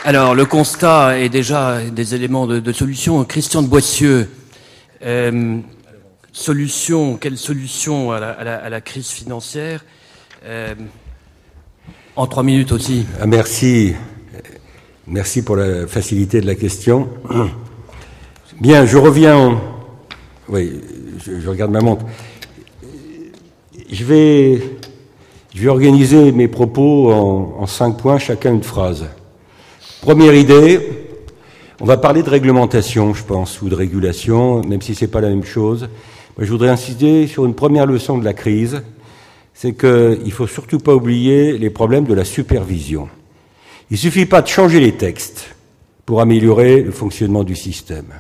Alors, le constat est déjà des éléments de solution. Christian de Boissieu, quelle solution à la crise financière en 3 minutes aussi. Merci pour la facilité de la question. Bien, je reviens. Oui, je regarde ma montre. Je vais organiser mes propos en 5 points, chacun une phrase. Première idée, on va parler de réglementation, je pense, ou de régulation, même si c'est pas la même chose. Moi, je voudrais insister sur une première leçon de la crise, c'est qu'il faut surtout pas oublier les problèmes de la supervision. Il suffit pas de changer les textes pour améliorer le fonctionnement du système.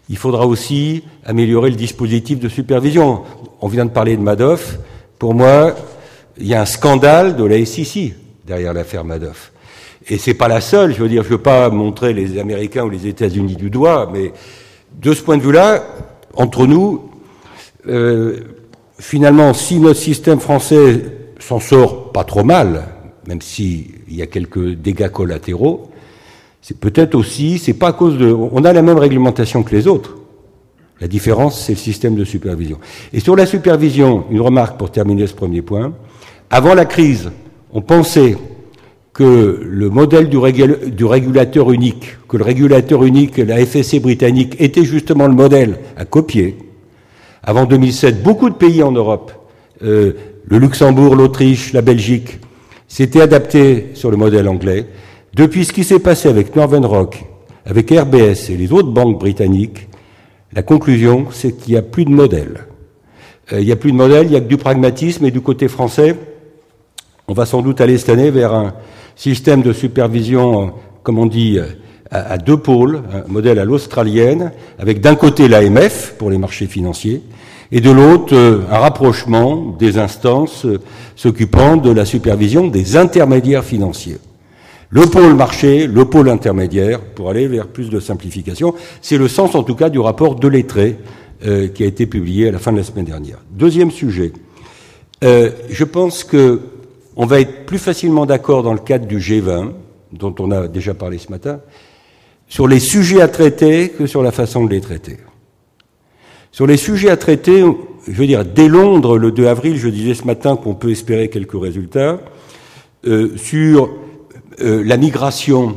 Il faudra aussi améliorer le dispositif de supervision. On vient de parler de Madoff. Pour moi, il y a un scandale de la SEC derrière l'affaire Madoff. Et c'est pas la seule, je veux pas montrer les Américains ou les États-Unis du doigt, mais de ce point de vue-là, entre nous, finalement, si notre système français s'en sort pas trop mal, même s'il y a quelques dégâts collatéraux, c'est peut-être aussi, c'est pas à cause on a la même réglementation que les autres. La différence, c'est le système de supervision. Et sur la supervision, une remarque pour terminer ce premier point. Avant la crise, on pensait que le modèle du régulateur unique, que le régulateur unique, la FSC britannique, était justement le modèle à copier. Avant 2007, beaucoup de pays en Europe, le Luxembourg, l'Autriche, la Belgique, s'étaient adaptés sur le modèle anglais. Depuis ce qui s'est passé avec Northern Rock, avec RBS et les autres banques britanniques, la conclusion, c'est qu'il n'y a plus de modèle. Il n'y a plus de modèle, il n'y a que du pragmatisme, et du côté français, on va sans doute aller cette année vers un système de supervision, comme on dit, à 2 pôles, un modèle à l'australienne, avec d'un côté l'AMF pour les marchés financiers, et de l'autre un rapprochement des instances s'occupant de la supervision des intermédiaires financiers. Le pôle marché, le pôle intermédiaire, pour aller vers plus de simplification. C'est le sens, en tout cas, du rapport de Lettré qui a été publié à la fin de la semaine dernière. Deuxième sujet. Je pense que on va être plus facilement d'accord dans le cadre du G20, dont on a déjà parlé ce matin, sur les sujets à traiter que sur la façon de les traiter. Sur les sujets à traiter, dès Londres, le 2 avril, je disais ce matin qu'on peut espérer quelques résultats, sur la migration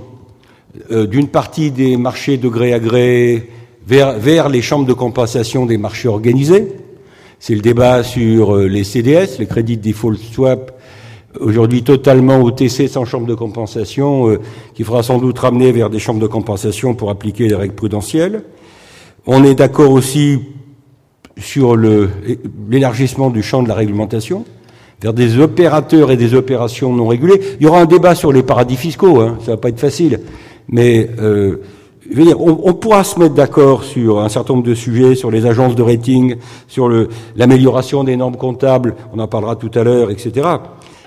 d'une partie des marchés de gré à gré vers les chambres de compensation des marchés organisés. C'est le débat sur les CDS, les Credit Default Swap, aujourd'hui totalement OTC sans chambre de compensation, qui fera sans doute ramener vers des chambres de compensation pour appliquer les règles prudentielles. On est d'accord aussi sur l'élargissement du champ de la réglementation vers des opérateurs et des opérations non régulées. Il y aura un débat sur les paradis fiscaux, ça va pas être facile, mais on pourra se mettre d'accord sur un certain nombre de sujets, sur les agences de rating, sur l'amélioration des normes comptables, on en parlera tout à l'heure, etc.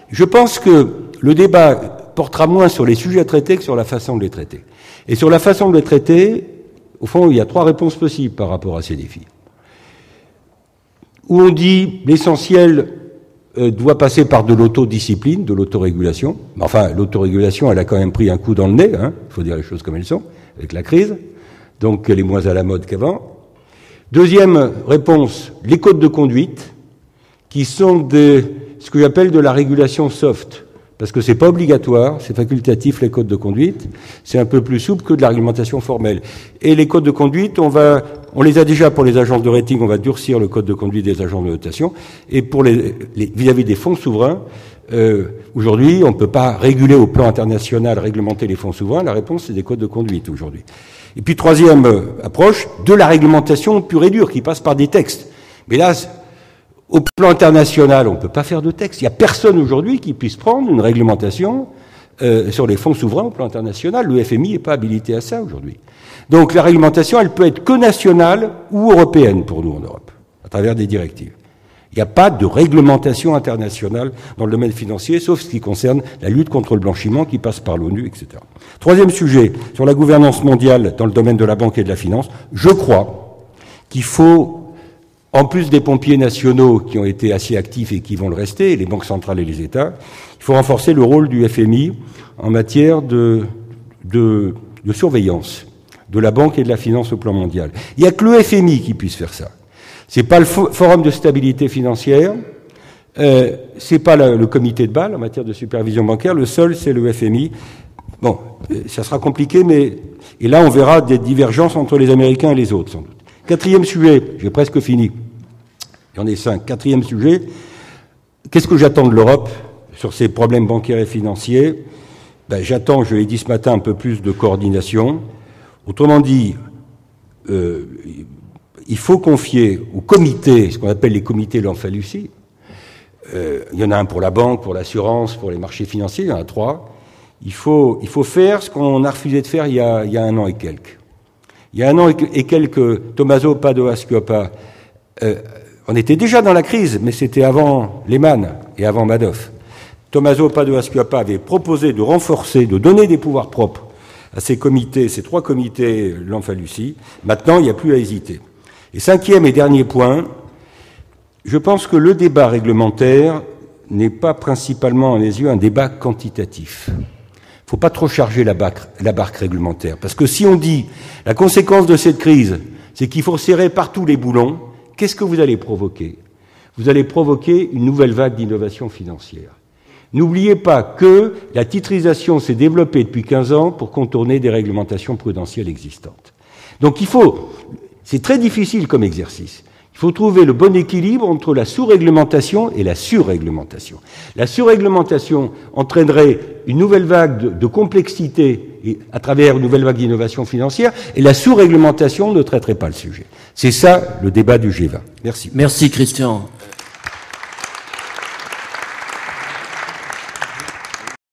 Je pense que le débat portera moins sur les sujets à traiter que sur la façon de les traiter. Et sur la façon de les traiter, au fond, il y a 3 réponses possibles par rapport à ces défis. Où on dit l'essentiel doit passer par de l'autodiscipline, de l'autorégulation. Enfin, l'autorégulation, elle a quand même pris un coup dans le nez, il faut dire les choses comme elles sont, avec la crise. Donc, elle est moins à la mode qu'avant. Deuxième réponse, les codes de conduite, qui sont ce que j'appelle de la régulation soft, parce que c'est pas obligatoire, c'est facultatif les codes de conduite, c'est un peu plus souple que de la réglementation formelle. Et les codes de conduite, on les a déjà pour les agences de rating, on va durcir le code de conduite des agences de notation, et pour vis-à-vis des fonds souverains, aujourd'hui, on ne peut pas réguler au plan international, réglementer les fonds souverains, la réponse c'est des codes de conduite aujourd'hui. Et puis troisième approche, de la réglementation pure et dure, qui passe par des textes. Mais là, au plan international, on ne peut pas faire de texte. Il n'y a personne aujourd'hui qui puisse prendre une réglementation sur les fonds souverains au plan international. Le FMI n'est pas habilité à ça aujourd'hui. Donc la réglementation, elle peut être que nationale ou européenne pour nous en Europe, à travers des directives. Il n'y a pas de réglementation internationale dans le domaine financier, sauf ce qui concerne la lutte contre le blanchiment qui passe par l'ONU, etc. Troisième sujet, sur la gouvernance mondiale dans le domaine de la banque et de la finance, je crois qu'il faut, en plus des pompiers nationaux qui ont été assez actifs et qui vont le rester, les banques centrales et les États, il faut renforcer le rôle du FMI en matière de de surveillance de la banque et de la finance au plan mondial. Il n'y a que le FMI qui puisse faire ça. C'est pas le Forum de stabilité financière, c'est pas le comité de Bâle en matière de supervision bancaire, le seul c'est le FMI. Bon, ça sera compliqué, mais et là on verra des divergences entre les Américains et les autres sans doute. Quatrième sujet, j'ai presque fini. Il y en a 5. Quatrième sujet, qu'est-ce que j'attends de l'Europe sur ces problèmes bancaires et financiers? J'attends, je l'ai dit ce matin, un peu plus de coordination. Autrement dit, il faut confier aux comités, ce qu'on appelle les comités Lamfalussy, il y en a un pour la banque, pour l'assurance, pour les marchés financiers, il y en a 3. Il faut faire ce qu'on a refusé de faire il y a 1 an et quelques. Il y a 1 an et quelques, Tommaso Padoa-Schioppa, on était déjà dans la crise, mais c'était avant Lehman et avant Madoff. Tommaso Padoa-Schioppa avait proposé de renforcer, de donner des pouvoirs propres à ces comités, ces 3 comités Lamfalussy. Maintenant, il n'y a plus à hésiter. Et 5e et dernier point, je pense que le débat réglementaire n'est pas principalement, à mes yeux, un débat quantitatif. Il ne faut pas trop charger la barque réglementaire. Parce que si on dit la conséquence de cette crise, c'est qu'il faut serrer partout les boulons, qu'est-ce que vous allez provoquer? Vous allez provoquer une nouvelle vague d'innovation financière. N'oubliez pas que la titrisation s'est développée depuis 15 ans pour contourner des réglementations prudentielles existantes. Donc c'est très difficile comme exercice. Il faut trouver le bon équilibre entre la sous-réglementation et la surréglementation. La surréglementation entraînerait une nouvelle vague de complexité à travers une nouvelle vague d'innovation financière, et la sous-réglementation ne traiterait pas le sujet. C'est ça le débat du G20. Merci. Merci Christian.